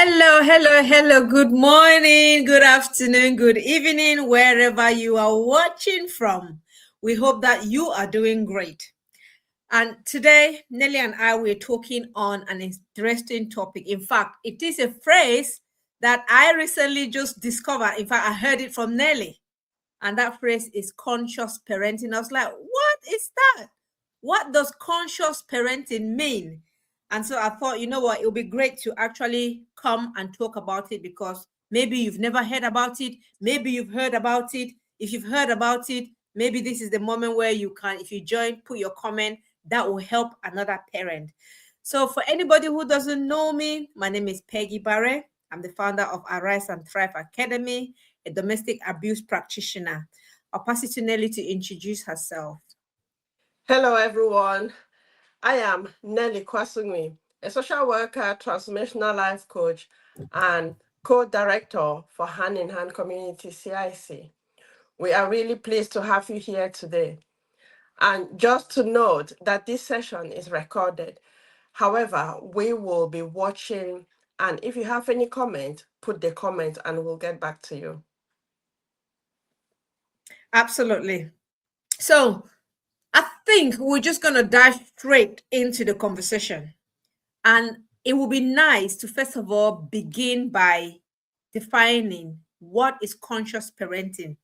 Hello, hello, hello. Good morning, good afternoon, good evening, wherever you are watching from. We hope that you are doing great. And today, Nelly and I were talking on an interesting topic. In fact, it is a phrase that I recently just discovered. In fact, I heard it from Nelly. And that phrase is conscious parenting. I was like, what is that? What does conscious parenting mean? And so I thought, you know what, it would be great to actually come and talk about it because maybe you've never heard about it. Maybe you've heard about it. If you've heard about it, maybe this is the moment where you can, if you join, put your comment. That will help another parent. So, for anybody who doesn't know me, my name is Peggy Barre. I'm the founder of Arise and Thrive Academy, a domestic abuse practitioner. I'll pass it to Nelly to introduce herself. Hello, everyone. I am Nelly Kwasungwi, a social worker, transformational life coach, and co-director for Hand in Hand Community CIC. We are really pleased to have you here today. And just to note that this session is recorded. However, we will be watching, and if you have any comment, put the comment and we'll get back to you. Absolutely. So, I think we're just going to dive straight into the conversation. And it would be nice to, first of all, begin by defining what is conscious parenting.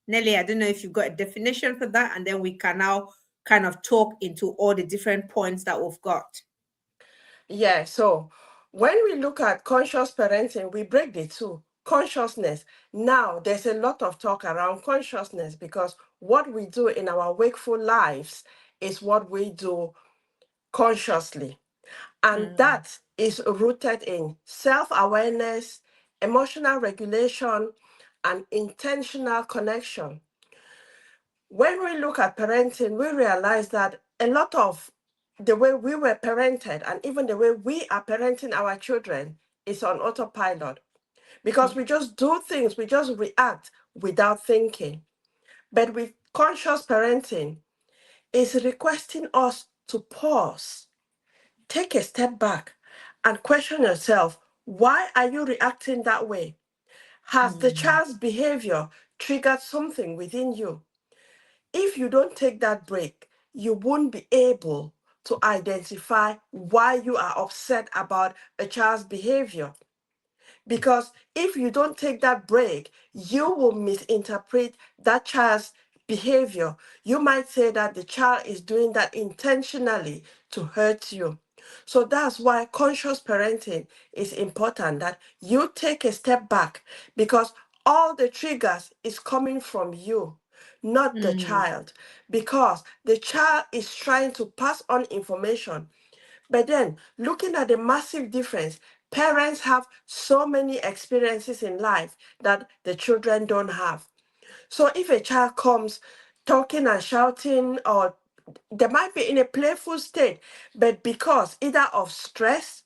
Nelly, I don't know if you've got a definition for that, and then we can now kind of talk into all the different points that we've got. Yeah, so when we look at conscious parenting, we break the two. Consciousness. Now, there's a lot of talk around consciousness because what we do in our wakeful lives is what we do consciously. And Mm, that is rooted in self awareness, emotional regulation, and intentional connection. When we look at parenting, we realize that a lot of the way we were parented and even the way we are parenting our children is on autopilot because yeah. we just do things, we just react without thinking. But with conscious parenting, it's requesting us to pause, take a step back, and question yourself, why are you reacting that way? Has the Mm, child's behavior triggered something within you? If you don't take that break, you won't be able to identify why you are upset about a child's behavior. Because if you don't take that break, you will misinterpret that child's behavior. You might say that the child is doing that intentionally to hurt you. So that's why conscious parenting is important, that you take a step back because all the triggers is coming from you, not the mm, child, because the child is trying to pass on information. But then, looking at the massive difference, parents have so many experiences in life that the children don't have. So if a child comes talking and shouting, or they might be in a playful state, but because either of stress,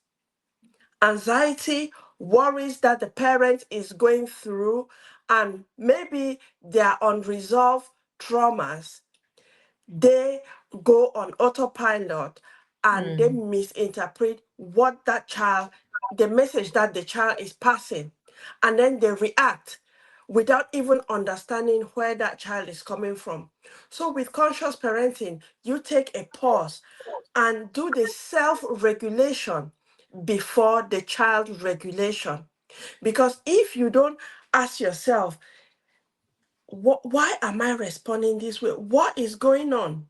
anxiety, worries that the parent is going through, and maybe their unresolved traumas, they go on autopilot and they mm, misinterpret what that child, the message that the child is passing, and then they react without even understanding where that child is coming from. So, with conscious parenting, you take a pause and do the self regulation before the child regulation. Because if you don't ask yourself, why am I responding this way? What is going on?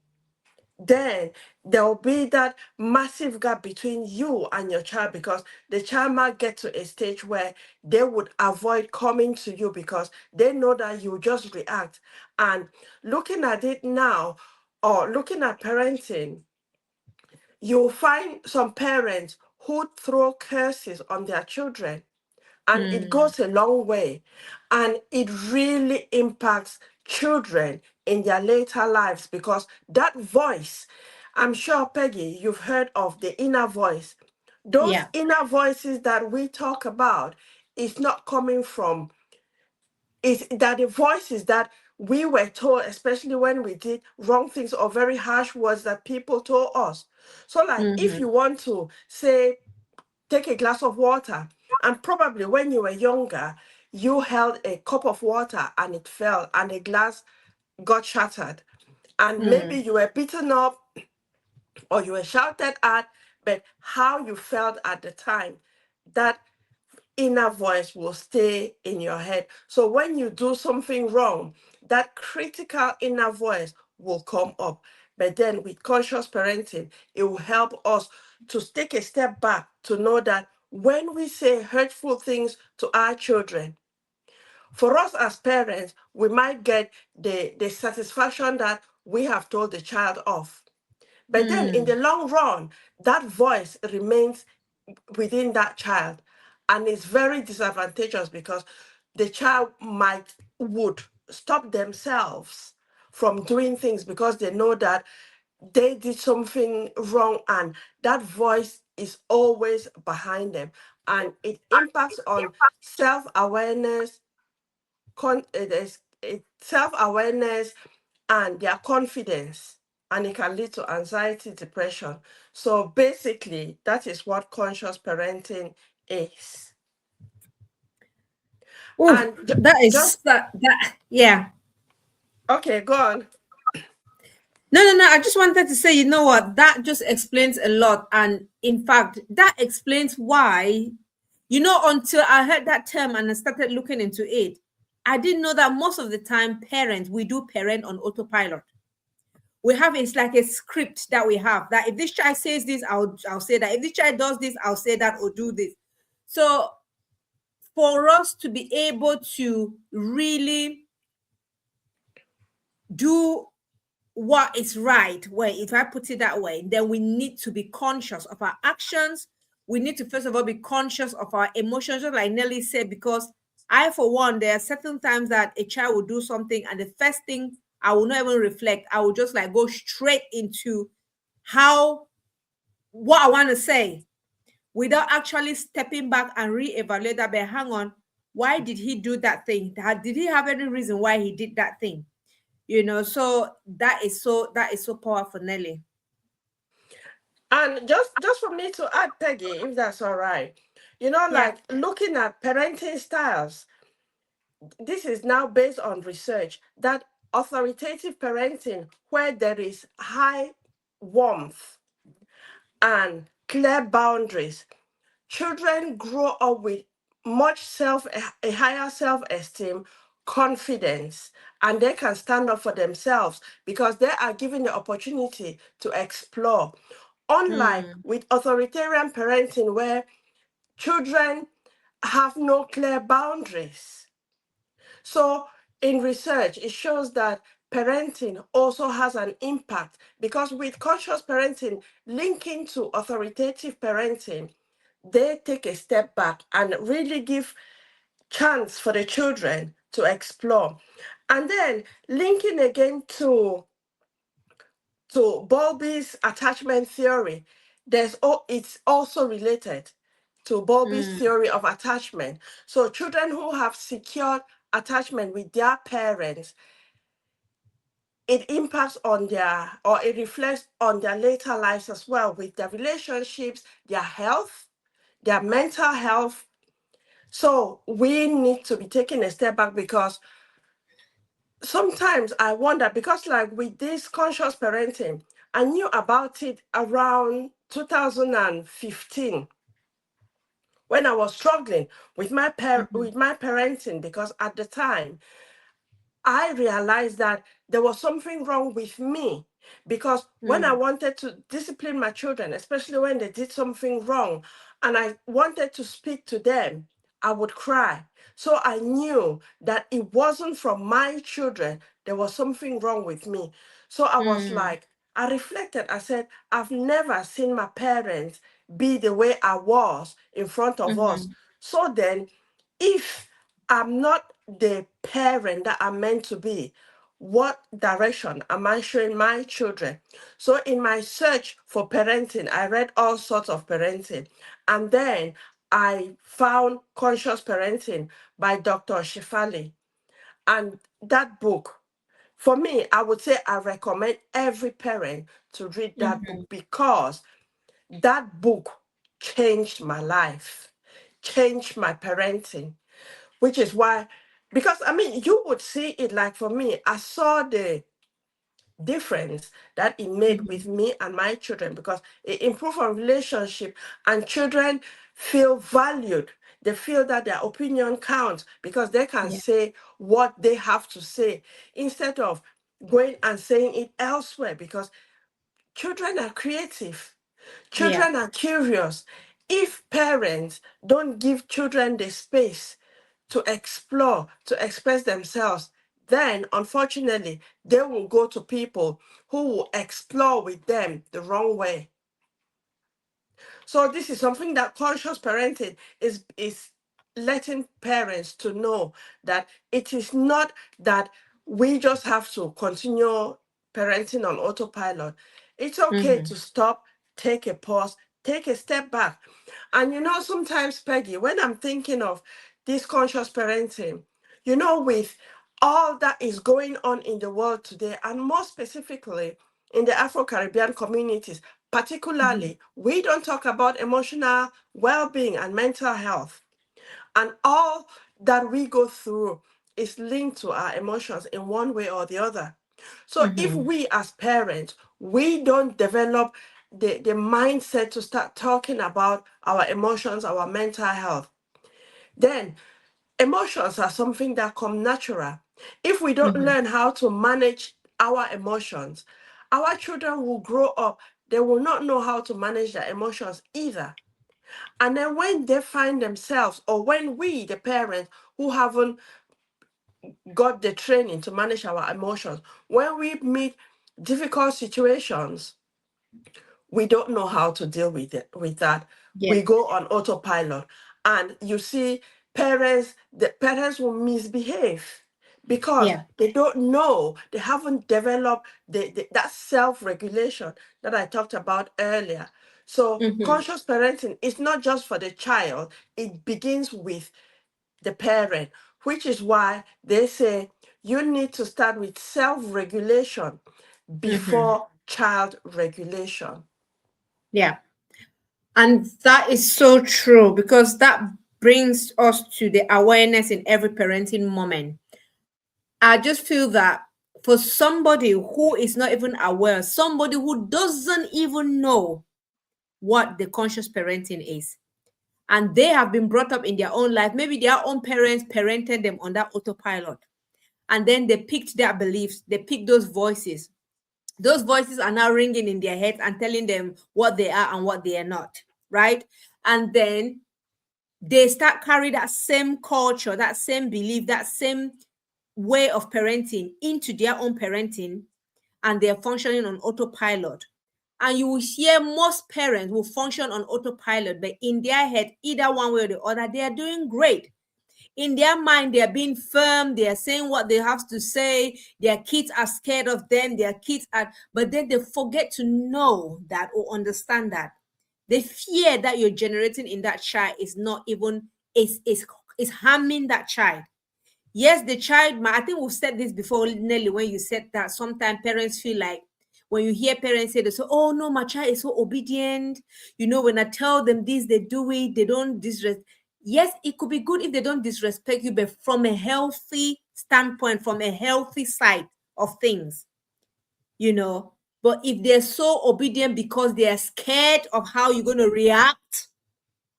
Then there will be that massive gap between you and your child because the child might get to a stage where they would avoid coming to you because they know that you just react. And looking at it now, or looking at parenting, you'll find some parents who throw curses on their children, and it mm, goes a long way, and it really impacts children in their later lives because that voice, I'm sure, Peggy, you've heard of the inner voice. Those yeah. inner voices that we talk about is not coming from, is that the voices that we were told, especially when we did wrong things or very harsh words that people told us. So like if Mhm, you want to say take a glass of water, And probably when you were younger, you held a cup of water and it fell and a glass got shattered. And maybe Mm, you were beaten up or you were shouted at, but how you felt at the time, that inner voice will stay in your head. So when you do something wrong, that critical inner voice will come up. But then with conscious parenting, it will help us to take a step back to know that when we say hurtful things to our children, for us as parents, we might get the satisfaction that we have told the child off. But then in the mm, long run, that voice remains within that child and it's very disadvantageous because the child would stop themselves from doing things because they know that they did something wrong and that voice is always behind them and it impacts on self-awareness self-awareness and their confidence, and it can lead to anxiety, depression. So basically, that is what conscious parenting is. oh, And that is just that. Yeah. okay, go on. No, no, no. I just wanted to say, you know what? That just explains a lot. And in fact, that explains why, until I heard that term and I started looking into it, I didn't know that most of the time, parents, we do parent on autopilot. We have it's like a script that we have that if this child says this, I'll say that. If this child does this, I'll say that or do this. So for us to be able to really do what is right, where if I put it that way, then we need to be conscious of our actions. We need to first of all be conscious of our emotions, just like Nelly said, because I, for one, there are certain times that a child will do something, and the first thing I will not even reflect, I will just like go straight into how what I want to say without actually stepping back and reevaluate that. But hang on, why did he do that thing? Did he have any reason why he did that thing? So that is so powerful, Nelly. And just for me to add, Peggy, if that's all right, Yeah. like looking at parenting styles, this is now based on research that authoritative parenting, where there is high warmth and clear boundaries, children grow up with a higher self-esteem, confidence, and they can stand up for themselves because they are given the opportunity to explore. Unlike Mm, with authoritarian parenting where children have no clear boundaries. So in research, it shows that parenting also has an impact because with conscious parenting linking to authoritative parenting, they take a step back and really give chance for the children to explore. And then linking again to Bowlby's attachment theory, it's also related to Bowlby's mm, theory of attachment. So children who have secured attachment with their parents, it impacts on their or it reflects on their later lives as well with their relationships, their health, their mental health. So we need to be taking a step back because sometimes I wonder because like with this conscious parenting, I knew about it around 2015 when I was struggling with mhm, with my parenting because at the time I realized that there was something wrong with me because when I mm, wanted to discipline my children, especially when they did something wrong, and I wanted to speak to them, I would cry. So I knew that it wasn't from my children, there was something wrong with me. So I was mm, like, I reflected, I said, I've never seen my parents be the way I was in front of us. mhm, So then, if I'm not the parent that I'm meant to be, what direction am I showing my children? So, in my search for parenting, I read all sorts of parenting. And then I found Conscious Parenting by Dr. Shifali. And that book, for me, I would say I recommend every parent to read that book mhm, because that book changed my life, change my parenting, which is why, because I mean, you would see it like for me, I saw the difference that it made Mhm. with me and my children because it improved our relationship and children feel valued. They feel that their opinion counts because they can Yeah. say what they have to say instead of going and saying it elsewhere because children are creative. Yeah. Children are curious. If parents don't give children the space to explore, to express themselves, then unfortunately, they will go to people who will explore with them the wrong way. So this is something that conscious parenting is letting parents to know that it is not that we just have to continue parenting on autopilot. It's okay Mhm. to stop, take a pause, take a step back. And sometimes, Peggy, when I'm thinking of this conscious parenting, with all that is going on in the world today, and more specifically in the Afro Caribbean communities, Mhm. particularly, we don't talk about emotional well being and mental health. And all that we go through is linked to our emotions in one way or the other. So if Mhm. we as parents, we don't develop the mindset to start talking about our emotions, our mental health, then emotions are something that come natural. If we don't Mhm. learn how to manage our emotions, our children will grow up, they will not know how to manage their emotions either. And then when they find themselves, or when we, the parents who haven't got the training to manage our emotions, when we meet difficult situations, we don't know how to deal with that. Yeah. We go on autopilot. And you see, the parents will misbehave because Yeah. they don't know, they haven't developed that self-regulation that I talked about earlier. So Mhm. conscious parenting is not just for the child, it begins with the parent, which is why they say you need to start with self-regulation Mhm. before child regulation. Yeah. And that is so true because that brings us to the awareness in every parenting moment. I just feel that for somebody who is not even aware, somebody who doesn't even know what the conscious parenting is, and they have been brought up in their own life, maybe their own parents parented them on that autopilot, and then they picked their beliefs, they picked those voices. Those voices are now ringing in their heads and telling them what they are and what they are not, right? And then they start carry that same culture, that same belief, that same way of parenting into their own parenting, and they're functioning on autopilot. And you will hear most parents will function on autopilot, but in their head, either one way or the other, they are doing great. In their mind, they are being firm, they are saying what they have to say, their kids are scared of them, their kids are, but then they forget to know that or understand that the fear that you're generating in that child is not even is harming that child. Yes, the child I think we've said this before, Nelly, when you said that sometimes parents feel like when you hear parents say this, oh no, my child is so obedient. When I tell them this, they do it, they don't disrespect. Yes, it could be good if they don't disrespect you, but from a healthy standpoint, from a healthy side of things, you know. But if they're so obedient because they are scared of how you're going to react,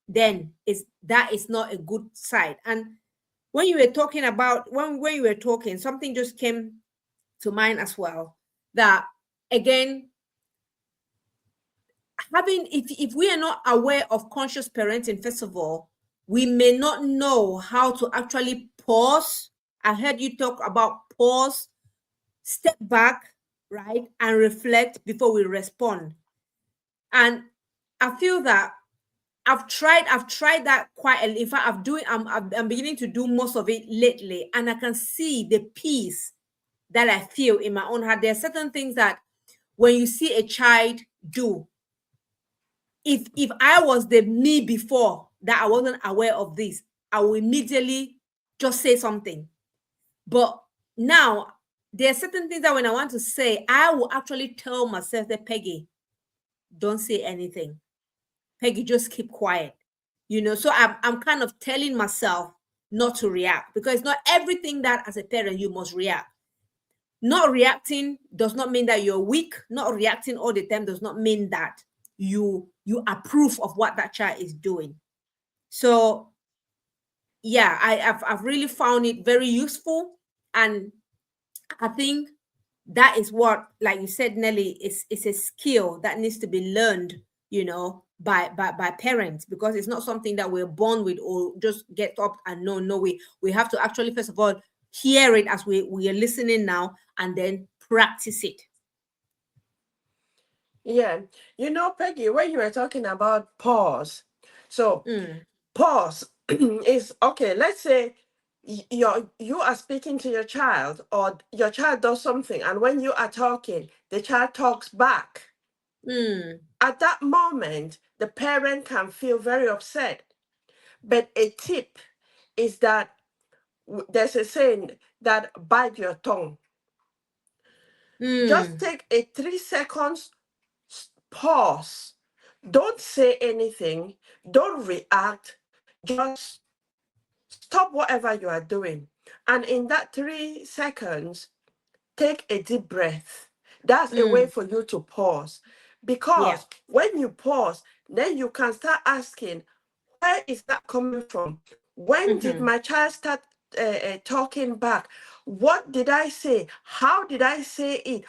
then that is not a good side. And when you were talking about when you were talking, something just came to mind as well. That again, having if we are not aware of conscious parenting, first of all, we may not know how to actually pause. I heard you talk about pause, step back, right, and reflect before we respond. And I feel that I've tried that quite a, in fact I'm beginning to do most of it lately, and I can see the peace that I feel in my own heart. There are certain things that when you see a child do, if I was the me before that, I wasn't aware of this, I will immediately just say something. But now there are certain things that when I want to say, I will actually tell myself that, Peggy, don't say anything. Peggy, just keep quiet. So I'm kind of telling myself not to react, because it's not everything that as a parent you must react. Not reacting does not mean that you're weak. Not reacting all the time does not mean that you approve of what that child is doing. So yeah, I've really found it very useful, and I think that is what, like you said, Nelly, is a skill that needs to be learned, by parents, because it's not something that we're born with or just get up and know. No, we have to actually first of all hear it as we are listening now, and then practice it. Yeah. Peggy, when you were talking about pause, so Mm, pause is okay. Let's say you are speaking to your child, or your child does something, and when you are talking, the child talks back. mm, At that moment, the parent can feel very upset. But a tip is that there's a saying that bite your tongue. Just mm, take a 3 seconds pause. Don't say anything. Don't react. Just stop whatever you are doing. And in that 3 seconds, take a deep breath. That's a way mm. for you to pause. Yeah. Because when you pause, then you can start asking, where is that coming from? When did Mm-hmm. my child start talking back? What did I say? How did I say it?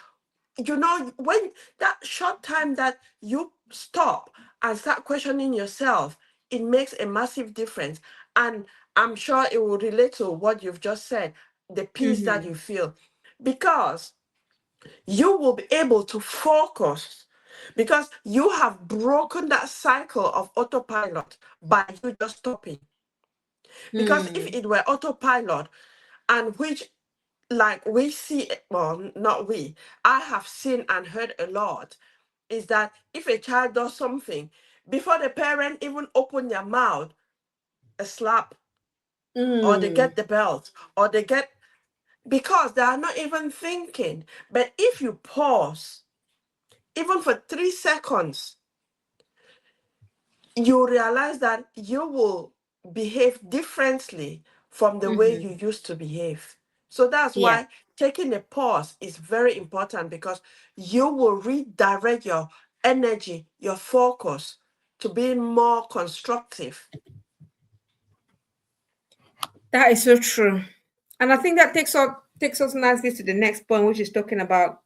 When that short time that you stop and start questioning yourself, it makes a massive difference. And I'm sure it will relate to what you've just said, the peace that Mm-hmm. you feel, because you will be able to focus, because you have broken that cycle of autopilot by you just stopping. Because if Mm, it were autopilot, and which, like we see, well, not we, I have seen and heard a lot, is that if a child does something, before the parent even open their mouth, a slap, or they mm, get the belt, or they get, because they are not even thinking. But if you pause, even for 3 seconds, you realize that you will behave differently from the way you mm-hmm. used to behave. So that's Yeah. why taking a pause is very important, because you will redirect your energy, your focus to being more constructive. That is so true. And I think that takes us nicely to the next point, which is talking about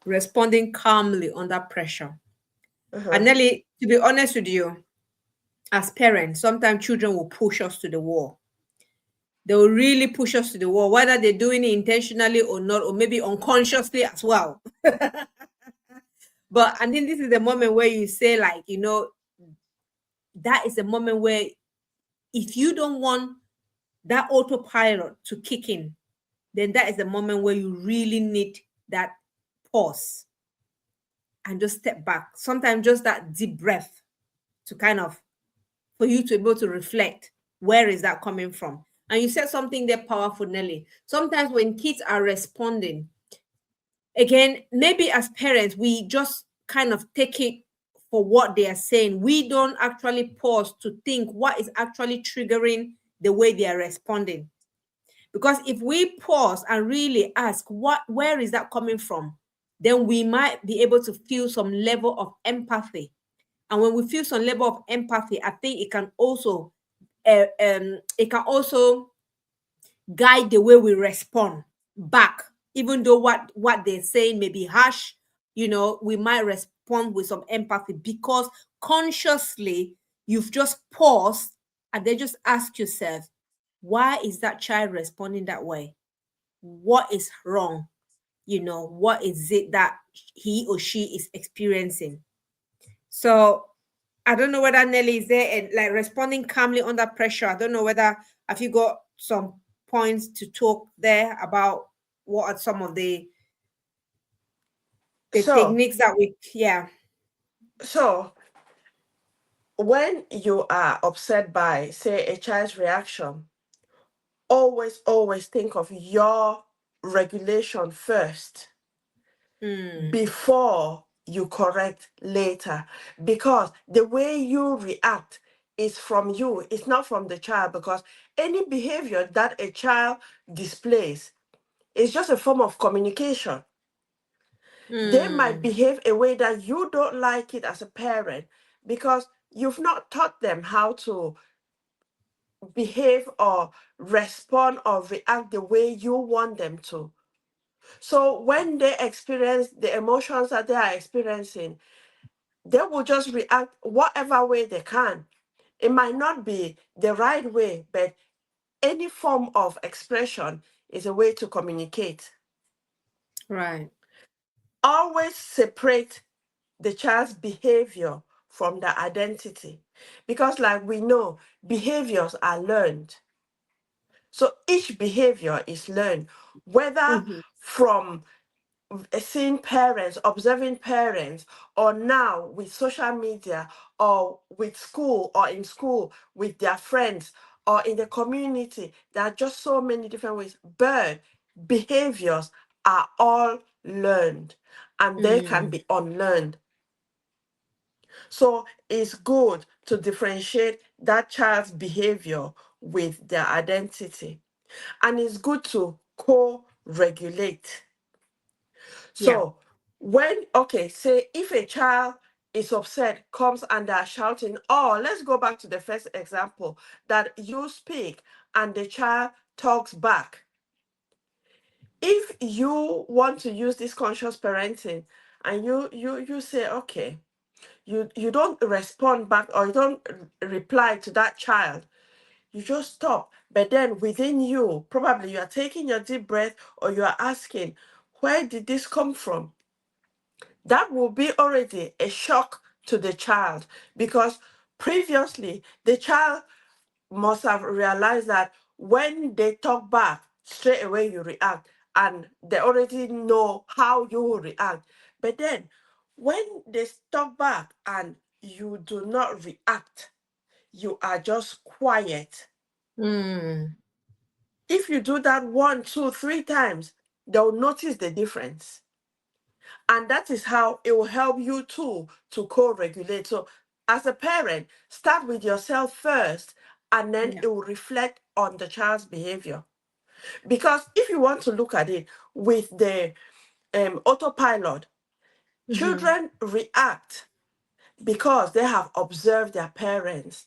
responding calmly under pressure. And Uh-huh. Nelly, to be honest with you, as parents, sometimes children will push us to the wall. They will really push us to the wall, whether they're doing it intentionally or not, or maybe unconsciously as well. But I think this is the moment where you say, like, that is the moment where, if you don't want that autopilot to kick in, then that is the moment where you really need that pause and just step back. Sometimes just that deep breath to kind of, for you to be able to reflect, where is that coming from? And you said something there powerful, Nelly. Sometimes when kids are responding, again, maybe as parents, we just kind of take it for what they are saying. We don't actually pause to think what is actually triggering the way they are responding. Because if we pause and really ask where is that coming from, then we might be able to feel some level of empathy. And when we feel some level of empathy, I think it can also guide the way we respond back. Even though what they're saying may be harsh, we might respond with some empathy, because consciously you've just paused and then just ask yourself, why is that child responding that way? What is wrong? What is it that he or she is experiencing? So I don't know whether Nelly is there and like responding calmly under pressure. I don't know whether have you got some points to talk there about what are some of the So, techniques that yeah. so when you are upset by, say, a child's reaction, always think of your regulation first Mm, before you correct later, because the way you react is from you, it's not from the child, because any behavior that a child displays is just a form of communication. They might Mm. behave a way that you don't like it as a parent because you've not taught them how to behave or respond or react the way you want them to. So when they experience the emotions that they are experiencing, they will just react whatever way they can. It might not be the right way, but any form of expression is a way to communicate. Right. Always separate the child's behavior from the identity. Because, like we know, behaviors are learned. So each behavior is learned, whether Mm-hmm. from seeing parents, observing parents, or now with social media, or with school, or in school with their friends, or in the community. There are just so many different ways. But behaviors are all learned and they can Mm. be unlearned. So it's good to differentiate that child's behavior with their identity. And it's good to co regulate. Yeah. So when, okay, say if a child is upset, comes and they're shouting, oh, let's go back to the first example that you speak and the child talks back. If you want to use this conscious parenting and you say, okay, you don't respond back or you don't reply to that child, you just stop. But then within you, probably you are taking your deep breath or you are asking, where did this come from? That will be already a shock to the child, because previously the child must have realized that when they talk back, straight away you react, and they already know how you will react. But then when they talk back and you do not react, you are just quiet. Mm. If you do that one, two, three times, they'll notice the difference. And that is how it will help you too to co-regulate. So as a parent, start with yourself first, and then Yeah. it will reflect on the child's behavior. Because if you want to look at it with the autopilot, Mm-hmm. children react because they have observed their parents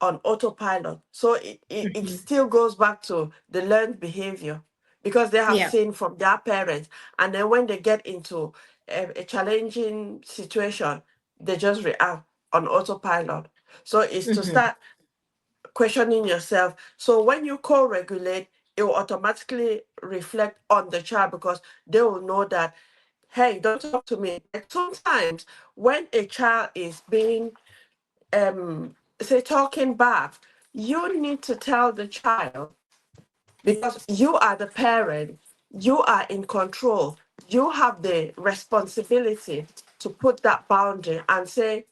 on autopilot. So it Mm-hmm. still goes back to the learned behavior because they have Yeah. seen from their parents. And then when they get into a challenging situation, they just react on autopilot. So it's to Mm-hmm. start questioning yourself. So when you co-regulate, it will automatically reflect on the child because they will know that, hey, don't talk to me. Like sometimes when a child is being say talking back, you need to tell the child, because you are the parent, you are in control, you have the responsibility to put that boundary and say,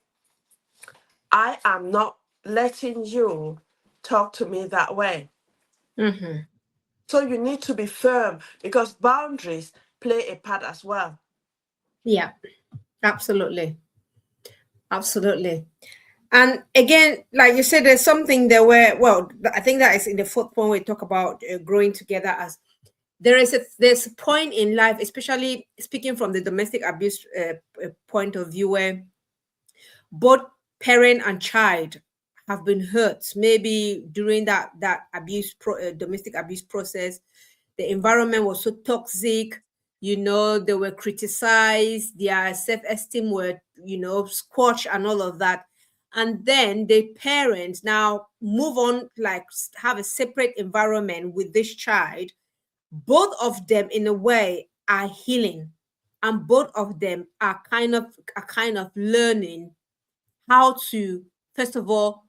I am not letting you talk to me that way. Mm-hmm. So you need to be firm because boundaries play a part as well. Yeah. Absolutely. Absolutely. And again, like you said, there's something there where, well, I think that is in the fourth point we talk about growing together as there's a point in life, especially speaking from the domestic abuse point of view, where both parent and child have been hurt maybe during that domestic abuse process. The environment was so toxic, they were criticized, their self-esteem were, squashed and all of that. And then the parents now move on, like have a separate environment with this child. Both of them in a way are healing, and both of them are kind of learning how to, first of all,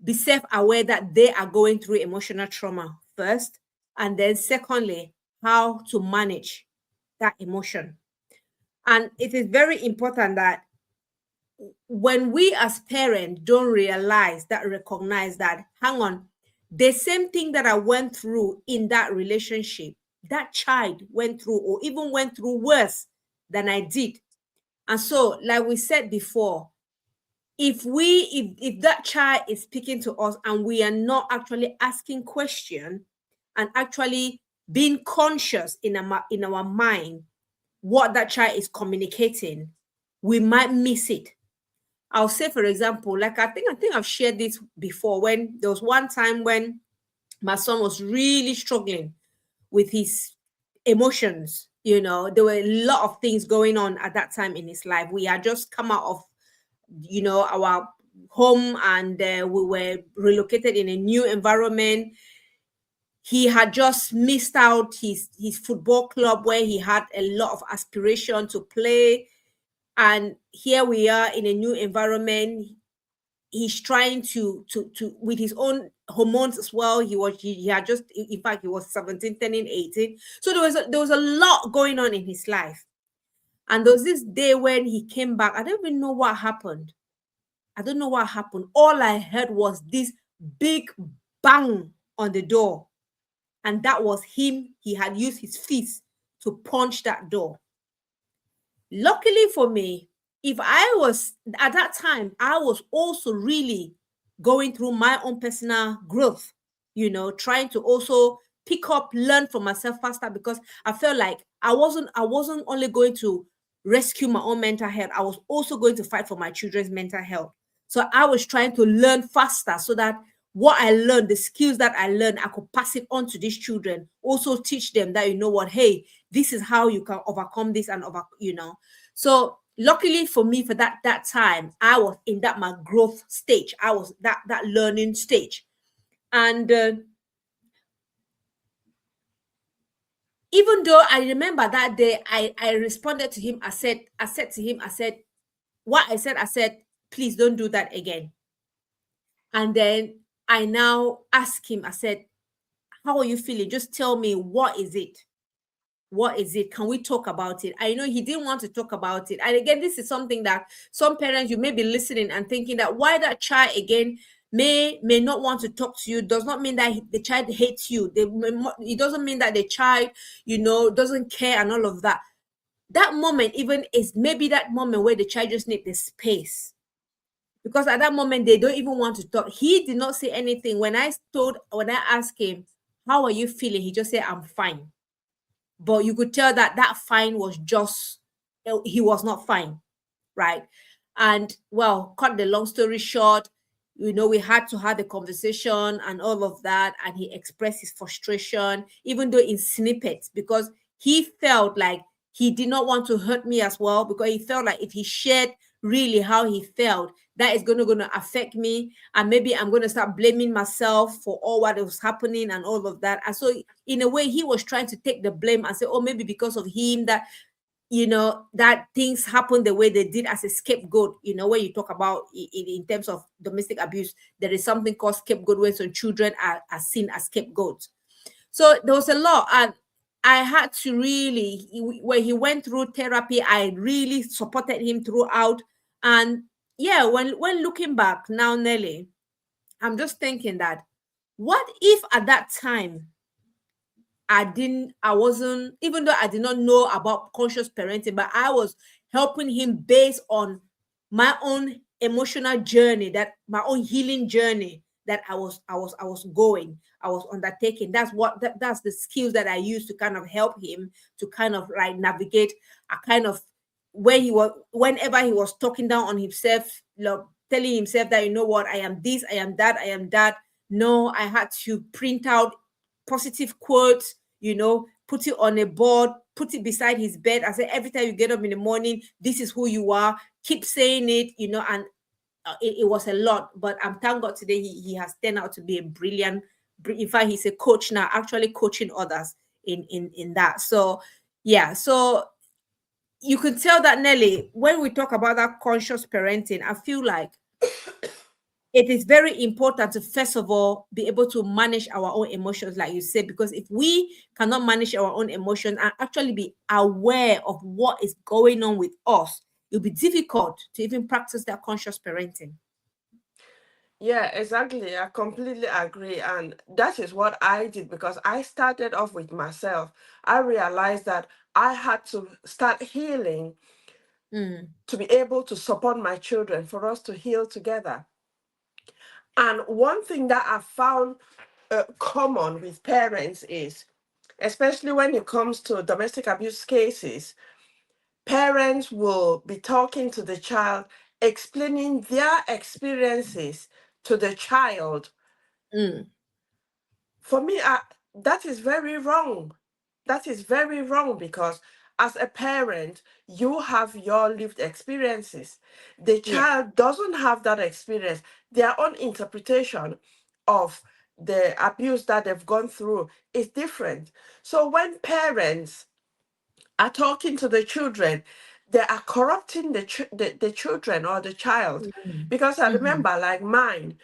be self-aware that they are going through emotional trauma first, and then secondly, how to manage that emotion. And it is very important that when we as parents don't recognize that, hang on, the same thing that I went through in that relationship, that child went through, or even went through worse than I did. And so, like we said before, if that child is speaking to us and we are not actually asking question and actually being conscious in our mind what that child is communicating, we might miss it. I'll say, for example, like I think I've shared this before, when there was one time when my son was really struggling with his emotions. There were a lot of things going on at that time in his life. We had just come out of our home, and we were relocated in a new environment. He had just missed out his football club where he had a lot of aspiration to play, and here we are in a new environment. He's trying to with his own hormones as well. He had just, in fact, he was 17 turning 18. So there was a lot going on in his life. And there was this day when he came back. I don't even know what happened. I don't know what happened. All I heard was this big bang on the door. And that was him. He had used his fist to punch that door. Luckily for me, if I was at that time, I was also really going through my own personal growth, trying to also pick up, learn from myself faster, because I felt like I wasn't only going to rescue my own mental health, I was also going to fight for my children's mental health. So I was trying to learn faster so that what I learned, the skills that I learned, I could pass it on to these children. Also teach them that, what, hey, this is how you can overcome this and So luckily for me, for that time, I was in that my growth stage. I was that learning stage. And even though I remember that day, I responded to him. I said to him, what I said, please don't do that again. And then I now asked him, I said, how are you feeling? Just tell me, what is it? What is it? Can we talk about it? I know he didn't want to talk about it. And again, this is something that some parents, you may be listening and thinking that why that child again may not want to talk to you does not mean that the child hates you. It doesn't mean that the child, doesn't care and all of that. That moment even is maybe that moment where the child just need the space, because at that moment they don't even want to talk. He did not say anything. When I asked him, how are you feeling? He just said, I'm fine. But you could tell that that fine was just, he was not fine, right? And well, cut the long story short, we had to have the conversation and all of that, and he expressed his frustration, even though in snippets, because he felt like he did not want to hurt me as well, because he felt like if he shared really how he felt, that is going to affect me, and maybe I'm going to start blaming myself for all what was happening and all of that. And so in a way, he was trying to take the blame and say, oh, maybe because of him that that things happen the way they did, as a scapegoat. When you talk about in terms of domestic abuse, there is something called scapegoat, where some children are seen as scapegoats. So there was a lot, and I had to really, when he went through therapy, I really supported him throughout. And yeah, when looking back now, Nelly, I'm just thinking that, what if at that time I wasn't, even though I did not know about conscious parenting, but I was helping him based on my own emotional journey, that my own healing journey that I was undertaking. That's the skills that I used to kind of help him to kind of like navigate a kind of, whenever he was talking down on himself, telling himself that, what, I am this, I am that, I am that. No, I had to print out positive quotes, put it on a board, put it beside his bed. I said, every time you get up in the morning, this is who you are. Keep saying it, and it was a lot. But I'm thank God today he has turned out to be a brilliant. In fact, he's a coach now, actually coaching others in that. So yeah, so you can tell that, Nelly, when we talk about that conscious parenting, I feel like it is very important to first of all be able to manage our own emotions, like you said, because if we cannot manage our own emotions and actually be aware of what is going on with us, it'll be difficult to even practice that conscious parenting. Yeah, exactly. I completely agree. And that is what I did, because I started off with myself. I realized that I had to start healing Mm. to be able to support my children, for us to heal together. And one thing that I found common with parents is, especially when it comes to domestic abuse cases, parents will be talking to the child, explaining their experiences to the child. Mm. For me, that is very wrong. That is very wrong, because as a parent, you have your lived experiences. The Yeah. child doesn't have that experience. Their own interpretation of the abuse that they've gone through is different. So when parents are talking to the children, they are corrupting the children or the child. Mm. Because I Mm-hmm. remember, like mine,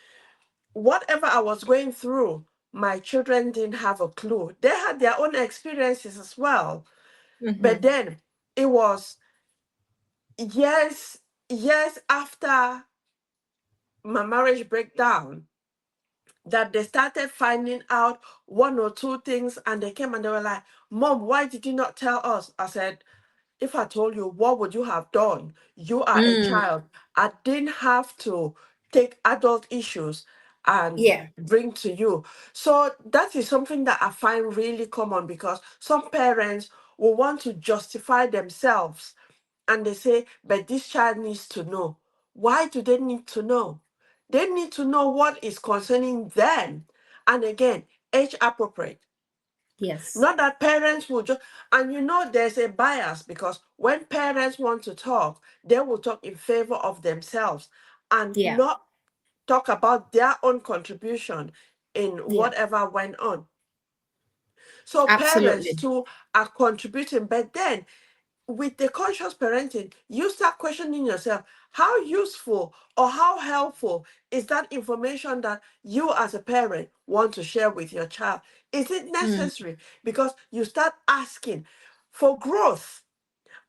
whatever I was going through, my children didn't have a clue. They had their own experiences as well. But Mm-hmm. then it was years after my marriage breakdown that they started finding out one or two things, and they came and they were like, Mom, why did you not tell us? I said, if I told you, what would you have done? You are a Mm. child. I didn't have to take adult issues and Yeah. bring to you. So that is something that I find really common, because some parents will want to justify themselves, and they say, but this child needs to know. Why do they need to know? They need to know what is concerning them. And again, age appropriate. Yes. Not that parents will just, and there's a bias, because when parents want to talk, they will talk in favor of themselves and Yeah. not talk about their own contribution in Yeah. whatever went on. So parents Absolutely. too are contributing, but then with the conscious parenting, you start questioning yourself, how useful or how helpful is that information that you as a parent want to share with your child? Is it Mm. necessary? Because you start asking for growth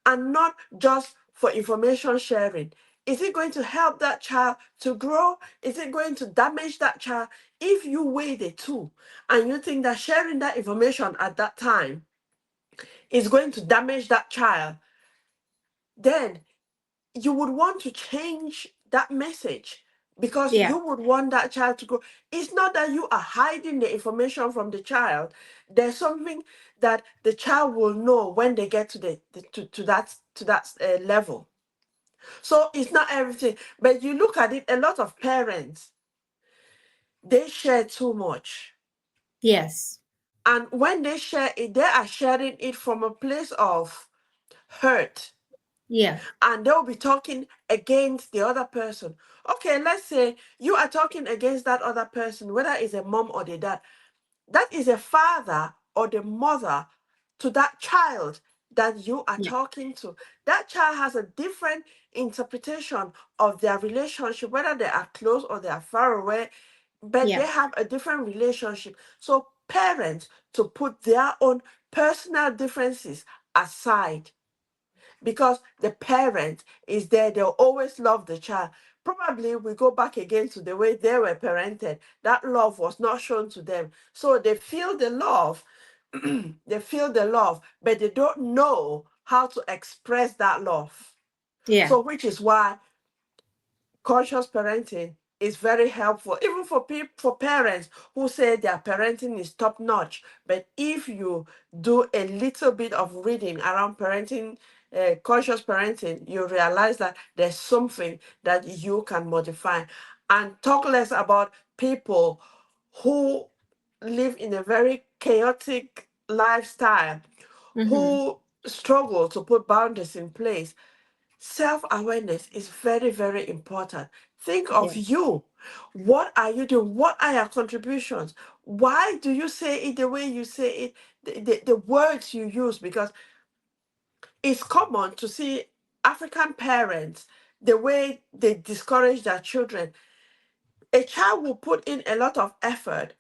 and not just for information sharing. Is it going to help that child to grow? Is it going to damage that child? If you weigh the two and you think that sharing that information at that time is going to damage that child, then you would want to change that message, because Yeah. you would want that child to grow. It's not that you are hiding the information from the child. There's something that the child will know when they get to that level. So it's not everything, but you look at it. A lot of parents, they share too much, Yes. and when they share it, they are sharing it from a place of hurt, Yeah. and they'll be talking against the other person. Okay, let's say you are talking against that other person, whether it's a mom or the dad. That is a father or the mother to that child that you are Yeah. talking to. That child has a different interpretation of their relationship, whether they are close or they are far away, but Yeah. they have a different relationship. So, parents to put their own personal differences aside, because the parent is there, they'll always love the child. Probably we go back again to the way they were parented. That love was not shown to them. So they feel the love, they feel the love, but they don't know how to express that love. Yeah. So, which is why conscious parenting is very helpful, even for people, for parents who say their parenting is top notch. But if you do a little bit of reading around parenting, conscious parenting, you realize that there's something that you can modify. And talk less about people who live in a very chaotic lifestyle, Mm-hmm. who struggle to put boundaries in place. Self-awareness is very, very important. Think of Yes. you. What are you doing? What are your contributions? Why do you say it the way you say it? The words you use, because it's common to see African parents, the way they discourage their children. A child will put in a lot of effort,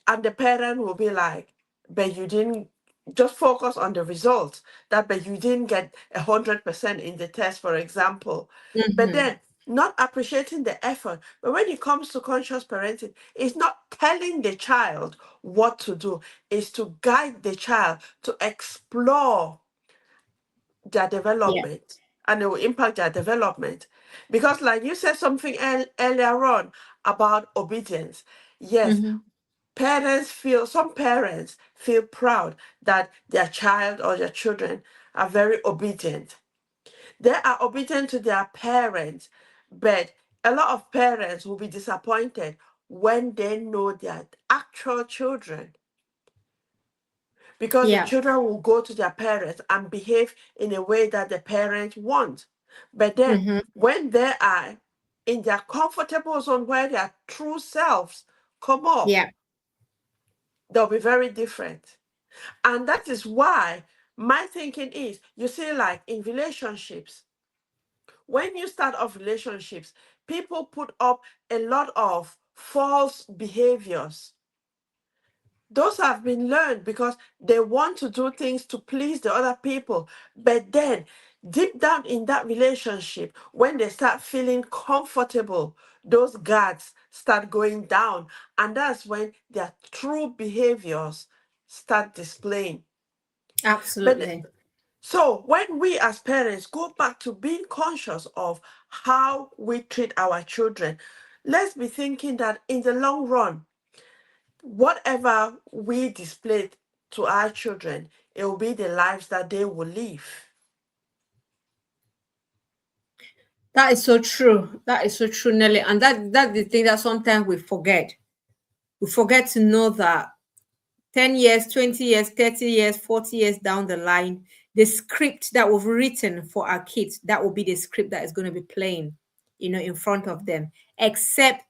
and the parent will be like, but you didn't, just focus on the results, that but you didn't get 100% in the test, for example. But Mm-hmm. then not appreciating the effort. But when it comes to conscious parenting, it's not telling the child what to do, it's to guide the child to explore their Yeah. development and it will impact their development. Because, like you said something earlier on about obedience, yes, Mm-hmm. some parents feel proud that their child or their children are very obedient. They are obedient to their parents, but a lot of parents will be disappointed when they know their actual children, because the Yeah. children will go to their parents and behave in a way that the parents want. But then Mm-hmm. when they are in their comfortable zone where their true selves come up, Yeah. they'll be very different. And that is why my thinking is, you see, like in relationships, when you start off relationships, people put up a lot of false behaviors. Those have been learned because they want to do things to please the other people. But then, deep down in that relationship, when they start feeling comfortable, those guards start going down. And that's when their true behaviors start displaying. But Absolutely. so when we as parents go back to being conscious of how we treat our children, let's be thinking that in the long run, whatever we display to our children, it will be the lives that they will live. That is so true. That is so true, Nelly. And that's the thing that sometimes we forget. We forget to know that 10 years, 20 years, 30 years, 40 years down the line, the script that we've written for our kids, that will be the script that is going to be playing, in front of them. Except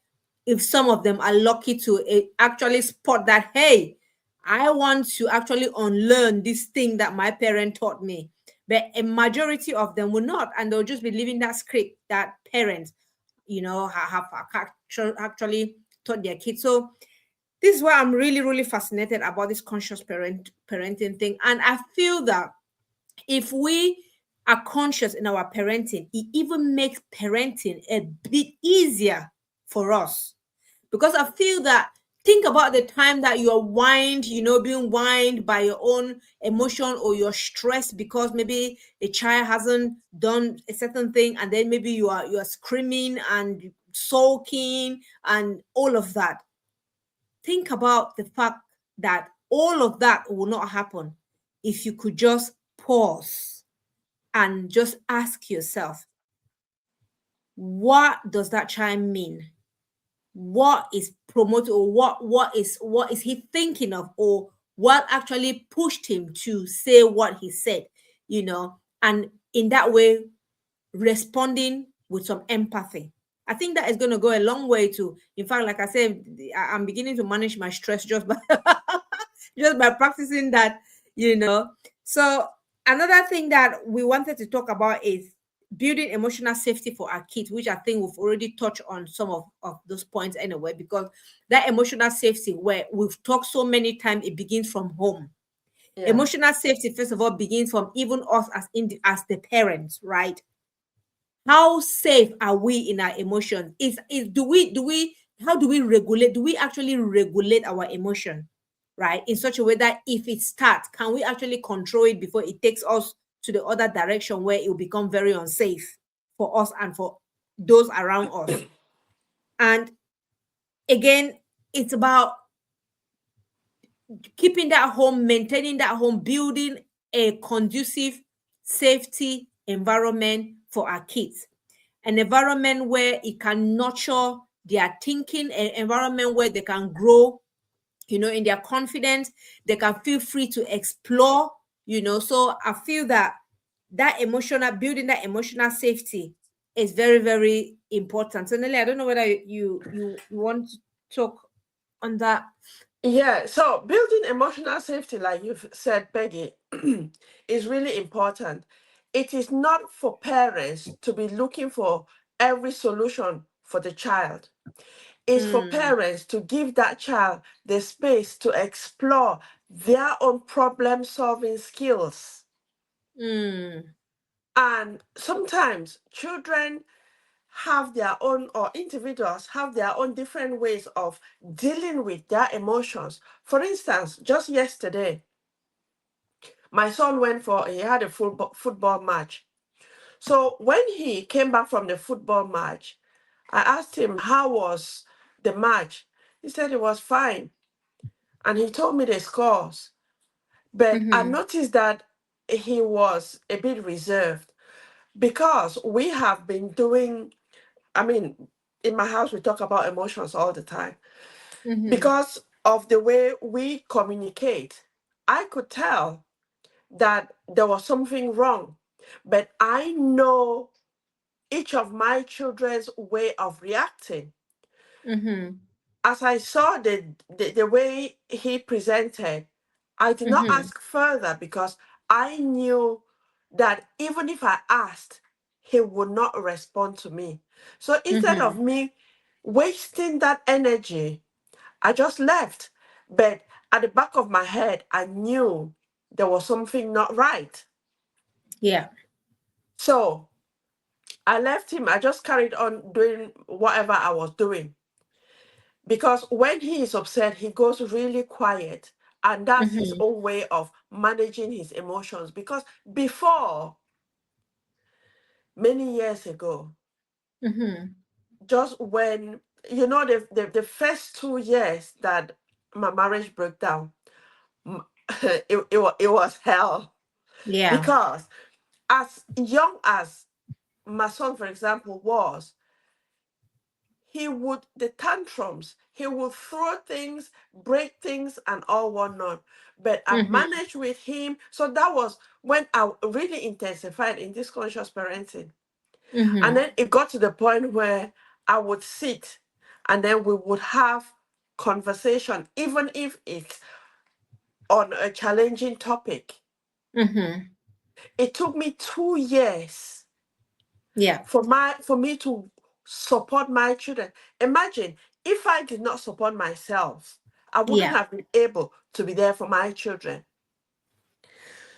if some of them are lucky to actually spot that, hey, I want to actually unlearn this thing that my parent taught me. But a majority of them will not, and they'll just be living that script that parents, have actually taught their kids. So this is why I'm really, really fascinated about this conscious parenting thing. And I feel that if we are conscious in our parenting, it even makes parenting a bit easier for us. Because I feel that, think about the time that you are whined, being whined by your own emotion or your stress because maybe a child hasn't done a certain thing, and then maybe you are screaming and sulking and all of that. Think about the fact that all of that will not happen if you could just pause and just ask yourself, what does that child mean? What is promoted, or what is he thinking of, or what actually pushed him to say what he said, and in that way responding with some empathy. I think that is going to go a long way to, in fact, like I said, I'm beginning to manage my stress just by just by practicing that. So another thing that we wanted to talk about is building emotional safety for our kids, which I think we've already touched on some of those points anyway, because that emotional safety, where we've talked so many times, it begins from home. Yeah. Emotional safety, first of all, begins from even us as the parents, right? How safe are we in our emotions? Is do we how do we regulate? Do we actually regulate our emotion, right? In such a way that if it starts, can we actually control it before it takes us to the other direction where it will become very unsafe for us and for those around us? And again, it's about keeping that home, maintaining that home, building a conducive safety environment for our kids, an environment where it can nurture their thinking, an environment where they can grow, in their confidence, they can feel free to explore. So I feel that building that emotional safety is very, very important. So Nelly, I don't know whether you want to talk on that. Yeah, so building emotional safety, like you've said, Peggy, is really important. It is not for parents to be looking for every solution for the child. It's for Mm, parents to give that child the space to explore their own problem solving skills. mm, And sometimes children have their own, or individuals have their own different ways of dealing with their emotions. For instance, just yesterday, my son he had a football match. So when he came back from the football match, I asked him, how was the match? He said it was fine. And he told me the scores. But I Mm-hmm. noticed that he was a bit reserved because we have been doing, I mean, in my house, we talk about emotions all the time. Mm-hmm. Because of the way we communicate, I could tell that there was something wrong. But I know each of my children's way of reacting. Mm-hmm. As I saw the way he presented, I did not Mm-hmm. ask further because I knew that even if I asked, he would not respond to me. So instead of Mm-hmm. me wasting that energy, I just left. But at the back of my head, I knew there was something not right. Yeah. So I left him. I just carried on doing whatever I was doing. Because when he is upset, he goes really quiet. And that's his Mm-hmm. own way of managing his emotions. Because before, many years ago, Mm-hmm. just when, the first 2 years that my marriage broke down, m- it was hell. Yeah. Because as young as my son, for example, was, he would the tantrums, he would throw things, break things, and all whatnot. But I Mm-hmm. managed with him. So that was when I really intensified in this conscious parenting. And Mm-hmm. then it got to the point where I would sit and then we would have conversation, even if it's on a challenging topic. Mm-hmm. It took me 2 years Yeah. for me to support my children. Imagine if I did not support myself, I wouldn't Yeah. have been able to be there for my children.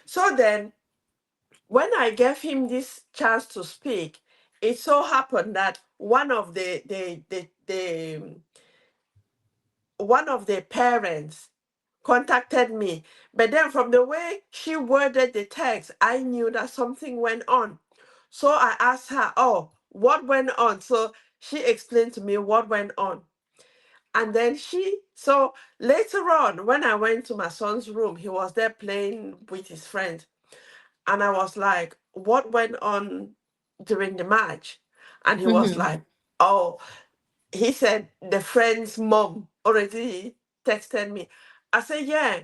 So then, when I gave him this chance to speak, it so happened that one of the parents contacted me. But then from the way she worded the text, I knew that something went on. So I asked her, oh, what went on? So she explained to me what went on. And then so later on, when I went to my son's room, he was there playing with his friend. And I was like, what went on during the match? And he was Mm-hmm. like, oh, he said the friend's mom already texted me. I said, yeah,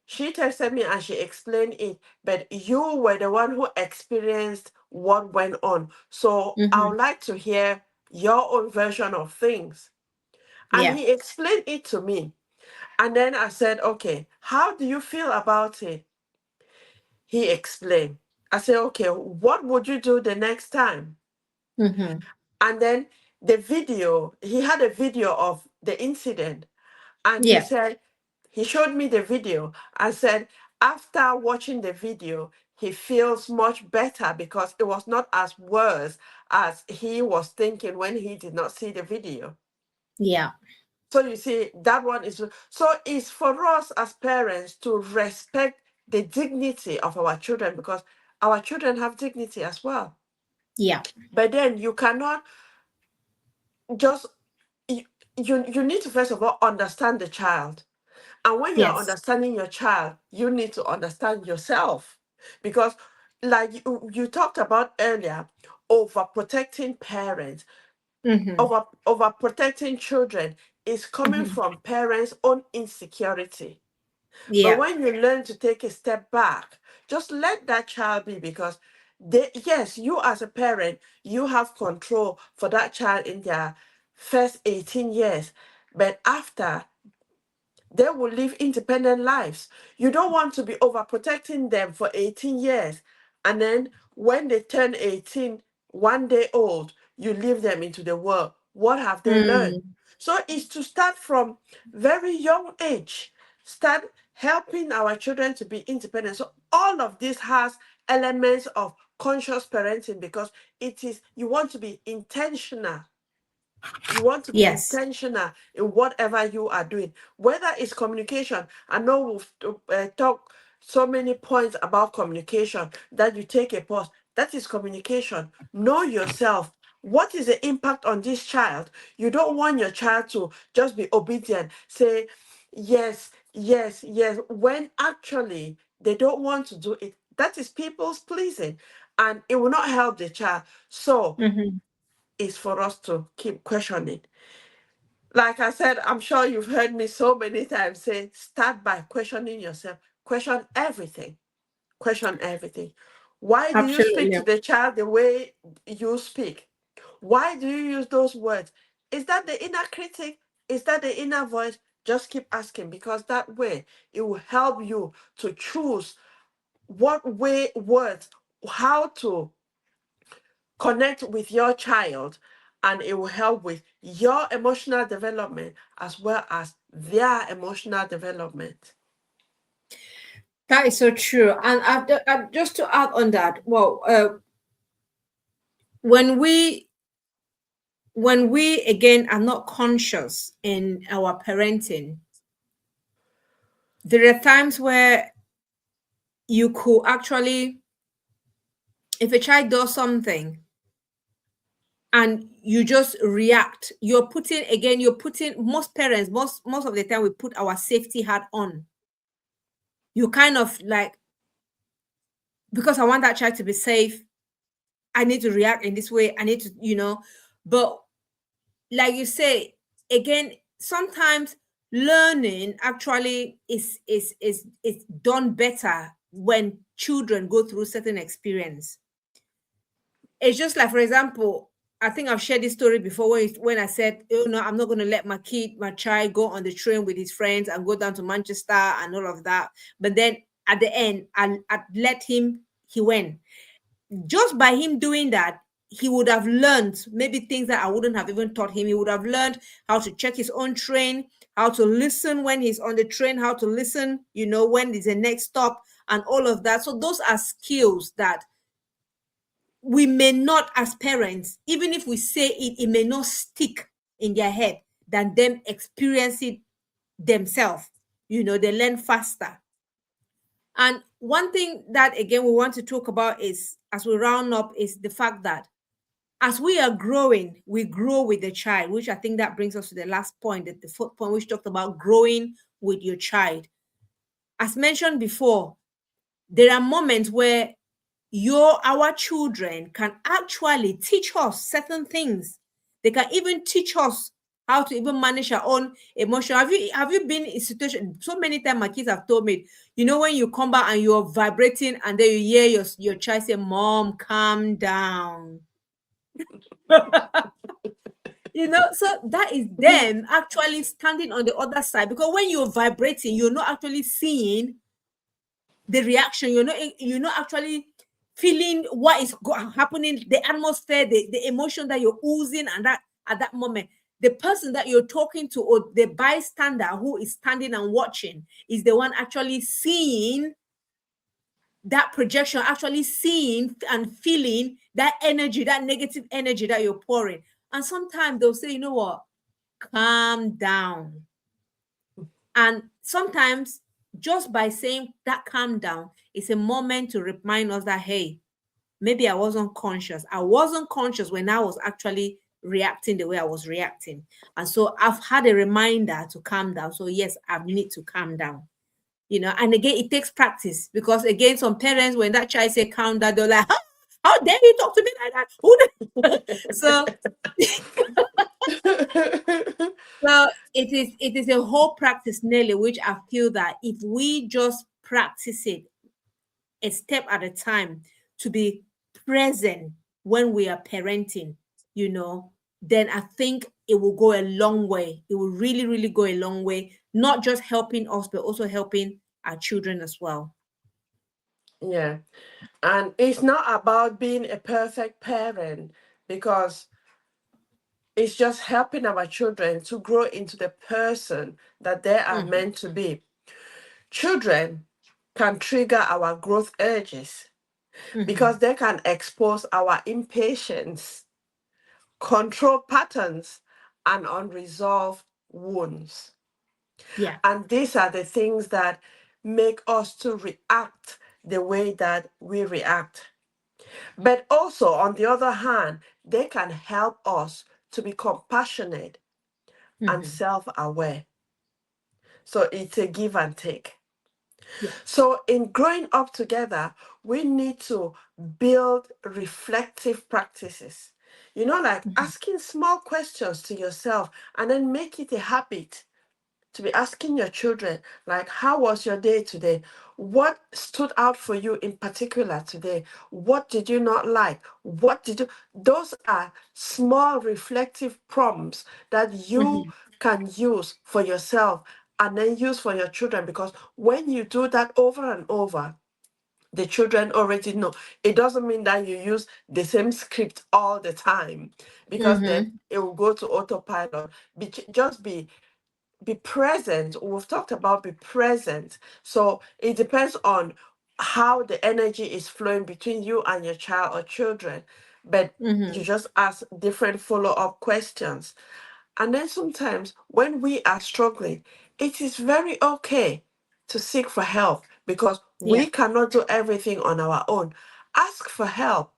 she texted me and she explained it, but you were the one who experienced what went on. So I Mm-hmm. would like to hear your own version of things. And Yeah. he explained it to me. And then I said, okay, how do you feel about it? He explained. I said, okay, what would you do the next time? Mm-hmm. And then he had a video of the incident. And he Yeah. said, he showed me the video and said, after watching the video, he feels much better because it was not as worse as he was thinking when he did not see the video. Yeah. So you see, that one is so it's for us as parents to respect the dignity of our children because our children have dignity as well. Yeah. But then you cannot just you, you need to first of all understand the child. And when you're Yes. understanding your child, you need to understand yourself. Because, like you talked about earlier, overprotecting parents, Mm-hmm. overprotecting children is coming Mm-hmm. from parents' own insecurity. But Yeah. when you learn to take a step back, just let that child be because yes, you as a parent, you have control for that child in their first 18 years. But after, they will live independent lives. You don't want to be overprotecting them for 18 years. And then when they turn 18, 1 day old, you leave them into the world. What have they learned? Mm. So it's to start from very young age. Start helping our children to be independent. So all of this has elements of conscious parenting because you want to be intentional. You want to be Yes. intentional in whatever you are doing, whether it's communication. I know we've talked so many points about communication that you take a pause. That is communication. Know yourself. What is the impact on this child? You don't want your child to just be obedient, say yes, yes, yes, when actually they don't want to do it. That is people's pleasing, and it will not help the child. So Mm-hmm. it's for us to keep questioning. Like I said, I'm sure you've heard me so many times say, start by questioning yourself. Question everything. Question everything. Why do you speak Absolutely. to the child the way you speak? Why do you use those words? Is that the inner critic? Is that the inner voice? Just keep asking, because that way it will help you to choose what way words, how to connect with your child, and it will help with your emotional development as well as their emotional development. That is so true. And just to add on that, well, when we when we again are not conscious in our parenting, there are times where you could actually, if a child does something and you just react, you're putting most parents, most of the time we put our safety hat on. You kind of like, because I want that child to be safe, I need to react in this way. I need to, but like you say, again, sometimes learning actually is done better when children go through certain experience. It's just like, for example, I think I've shared this story before when I said, oh no, I'm not going to let my child go on the train with his friends and go down to Manchester and all of that. But then at the end, I let him, he went. Just by him doing that, he would have learned maybe things that I wouldn't have even taught him. He would have learned how to check his own train, how to listen when he's on the train, how to listen, when there's a next stop and all of that. So those are skills that we may not, as parents, even if we say it, it may not stick in their head than them experience it themselves. They learn faster. And one thing that again we want to talk about is, as we round up, is the fact that as we are growing, we grow with the child, which I think that brings us to the last point, the fourth point, which talked about growing with your child. As mentioned before, there are moments where our children can actually teach us certain things. They can even teach us how to even manage our own emotion. Have you been in situation? So many times my kids have told me, when you come back and you're vibrating and then you hear your child say, "Mom, calm down." So that is them actually standing on the other side, because when you're vibrating, you're not actually seeing the reaction. You're not actually feeling what is happening, the atmosphere, the emotion that you're oozing, and that at that moment, the person that you're talking to or the bystander who is standing and watching is the one actually seeing that projection, actually seeing and feeling that energy, that negative energy that you're pouring. And sometimes they'll say, what, calm down. And sometimes just by saying that calm down, it's a moment to remind us that, hey, maybe I wasn't conscious. I wasn't conscious when I was actually reacting the way I was reacting. And so I've had a reminder to calm down. So yes, I need to calm down. And again, it takes practice, because again, some parents, when that child say calm down, they're like, how dare you talk to me like that? So well, it is a whole practice, Nelly, which I feel that if we just practice it a step at a time, to be present when we are parenting, then I think it will go a long way. It will really, really go a long way, not just helping us, but also helping our children as well. Yeah. And it's not about being a perfect parent, because it's just helping our children to grow into the person that they are Mhm, meant to be. Children can trigger our growth urges because mhm. they can expose our impatience, control patterns, and unresolved wounds. Yeah. And these are the things that make us to react the way that we react. But also, on the other hand, they can help us to be compassionate and Mm-hmm. self aware. So it's a give and take. Yeah. So, in growing up together, we need to build reflective practices. Like Mm-hmm. asking small questions to yourself and then make it a habit to be asking your children, like, how was your day today? What stood out for you in particular today? What did you not like? What did you? Those are small reflective prompts that you Mm-hmm. can use for yourself and then use for your children, because when you do that over and over, the children already know. It doesn't mean that you use the same script all the time, because then Mm-hmm. it will go to autopilot. Just be present. We've talked about be present. So it depends on how the energy is flowing between you and your child or children. But you Mm-hmm. just ask different follow-up questions. And then sometimes when we are struggling, it is very okay to seek for help, because Yeah. we cannot do everything on our own. Ask for help,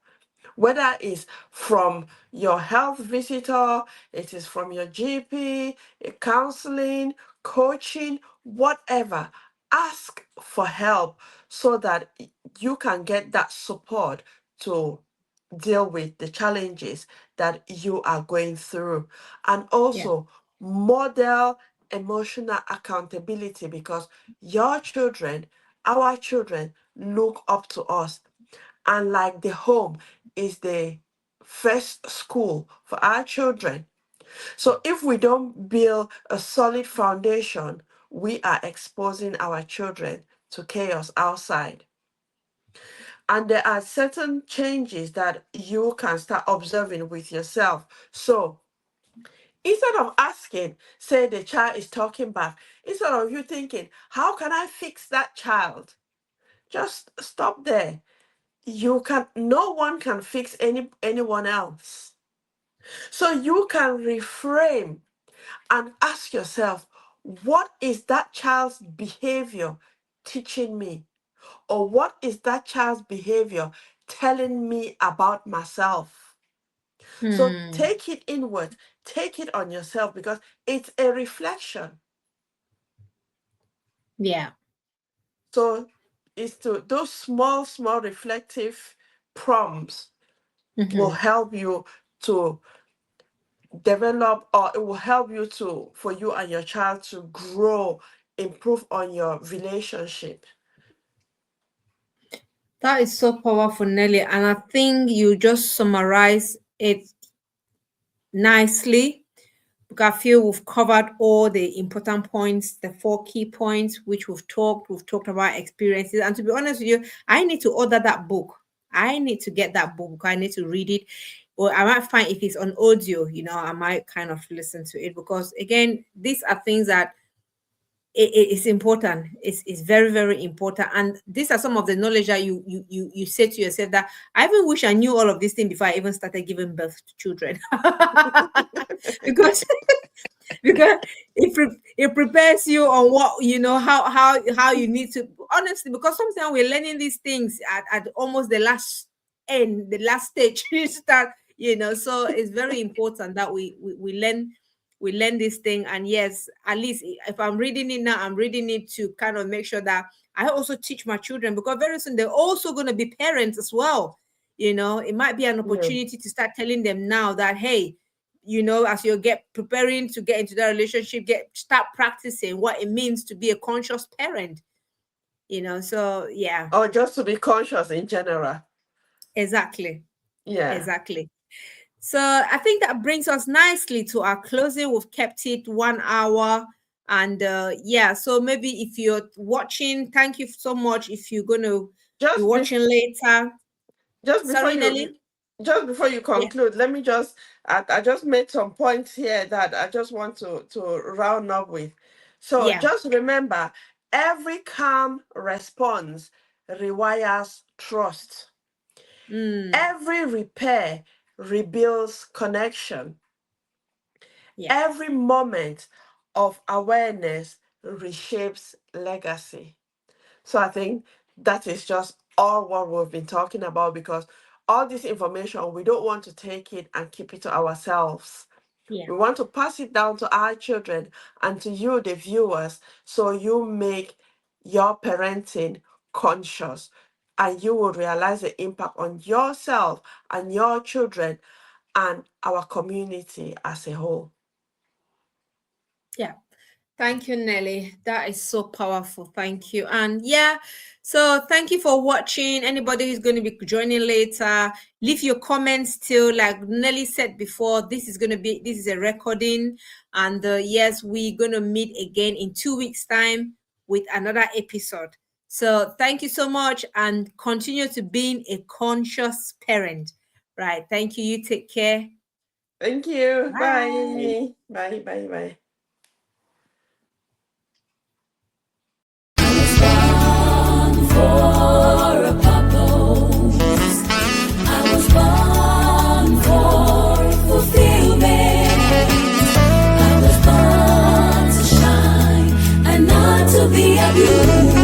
whether it's from your health visitor, it is from your GP, counseling, coaching, whatever. Ask for help so that you can get that support to deal with the challenges that you are going through. And Yeah. also model emotional accountability, because your children, our children, look up to us. And like the home is the first school for our children. So if we don't build a solid foundation, we are exposing our children to chaos outside. And there are certain changes that you can start observing with yourself. So instead of asking, say the child is talking back, instead of you thinking, how can I fix that child? Just stop there. You can No one can fix anyone else. So you can reframe and ask yourself, what is that child's behavior teaching me? Or what is that child's behavior telling me about myself? So Hmm. take it inward, take it on yourself, because it's a reflection. Yeah. So it's to those small reflective prompts will Mm-hmm. help you to develop, or it will help you to, for you and your child to grow, improve on your relationship. That is so powerful, Nelly. And I think you just summarize it nicely. Because I feel we've covered all the important points, the four key points which We've talked about experiences. And to be honest with you, I need to order that book. I need to get that book. I need to read it. Or I might find if it's on audio, I might kind of listen to it because again, these are things that it's important. It's very, very important. And these are some of the knowledge that you say to yourself that I even wish I knew all of these things before I even started giving birth to children. because because it prepares you on what how you need to honestly, because sometimes we're learning these things at almost the last end, the last stage you start, so it's very important that we learn this thing. And yes, at least if I'm reading it now, I'm reading it to kind of make sure that I also teach my children, because very soon they're also going to be parents as well. It might be an Yeah. opportunity to start telling them now that, hey, as you get preparing to get into that relationship, start practicing what it means to be a conscious parent. So yeah, Or just to be conscious in general. exactly, Yeah. exactly. So I think that brings us nicely to our closing. We've kept it 1 hour. And yeah, so maybe if you're watching, thank you so much. If you're going to be Just watching before later, just before sorry, you Nelly. just before you Yeah. conclude, let me just I just made some points here that I just want to round up with. So Yeah. just remember, every calm response requires trust. Mm, Every repair rebuilds connection. yeah. Every moment of awareness reshapes legacy. So I think that is just all what we've been talking about, because all this information, we don't want to take it and keep it to ourselves. Yeah. We want to pass it down to our children and to you, the viewers, so you make your parenting conscious and you will realize the impact on yourself and your children and our community as a whole. Yeah. Thank you, Nelly. That is so powerful. Thank you. And yeah, so thank you for watching. Anybody who's going to be joining later, leave your comments still. Like Nelly said before, this is a recording. And yes, we're going to meet again in 2 weeks' time with another episode. So thank you so much and continue to being a conscious parent. Right. Thank you. You take care. Thank you. Bye. Bye. Bye. Bye. For a purpose, I was born for fulfillment. I was born to shine and not to be abused.